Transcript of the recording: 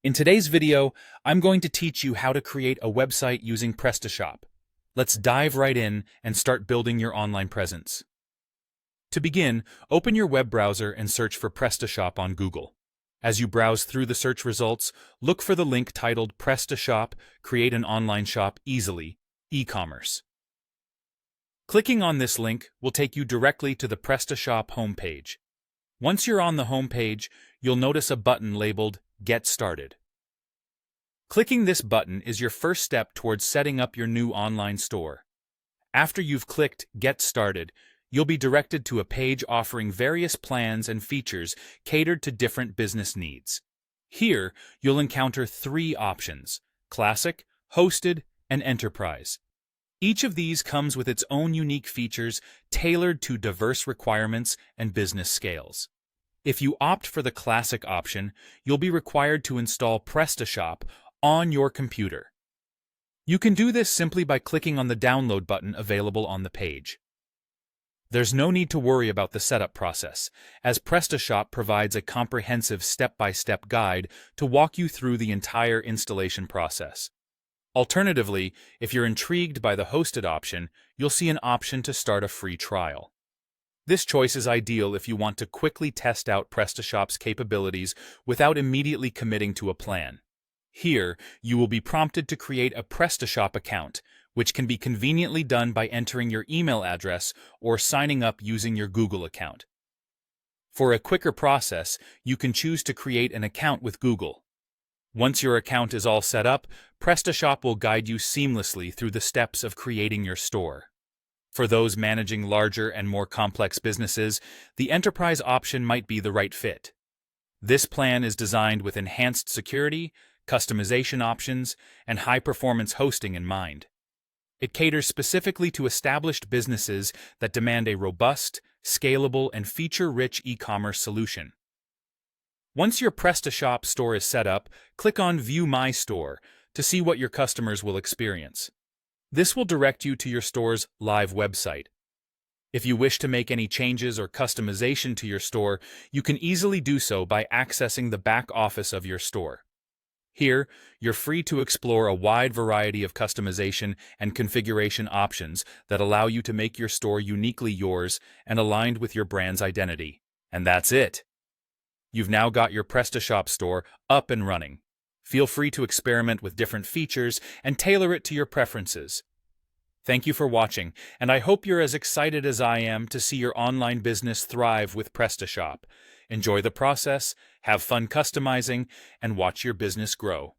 In today's video, I'm going to teach you how to create a website using Prestashop. Let's dive right in and start building your online presence. To begin, open your web browser and search for Prestashop on Google. As you browse through the search results, look for the link titled Prestashop, Create an Online Shop Easily, e-commerce. Clicking on this link will take you directly to the Prestashop homepage. Once you're on the homepage, you'll notice a button labeled Get Started. Clicking this button is your first step towards setting up your new online store. After you've clicked Get Started, you'll be directed to a page offering various plans and features catered to different business needs. Here, you'll encounter three options: Classic, Hosted, and Enterprise. Each of these comes with its own unique features tailored to diverse requirements and business scales. If you opt for the Classic option, you'll be required to install Prestashop on your computer. You can do this simply by clicking on the download button available on the page. There's no need to worry about the setup process, as Prestashop provides a comprehensive step-by-step guide to walk you through the entire installation process. Alternatively, if you're intrigued by the hosted option, you'll see an option to start a free trial. This choice is ideal if you want to quickly test out Prestashop's capabilities without immediately committing to a plan. Here, you will be prompted to create a Prestashop account, which can be conveniently done by entering your email address or signing up using your Google account. For a quicker process, you can choose to create an account with Google. Once your account is all set up, Prestashop will guide you seamlessly through the steps of creating your store. For those managing larger and more complex businesses, the Enterprise option might be the right fit. This plan is designed with enhanced security, customization options, and high-performance hosting in mind. It caters specifically to established businesses that demand a robust, scalable, and feature-rich e-commerce solution. Once your Prestashop store is set up, click on View My Store to see what your customers will experience. This will direct you to your store's live website. If you wish to make any changes or customization to your store, you can easily do so by accessing the back office of your store. Here, you're free to explore a wide variety of customization and configuration options that allow you to make your store uniquely yours and aligned with your brand's identity. And that's it! You've now got your Prestashop store up and running. Feel free to experiment with different features and tailor it to your preferences. Thank you for watching, and I hope you're as excited as I am to see your online business thrive with Prestashop. Enjoy the process, have fun customizing, and watch your business grow.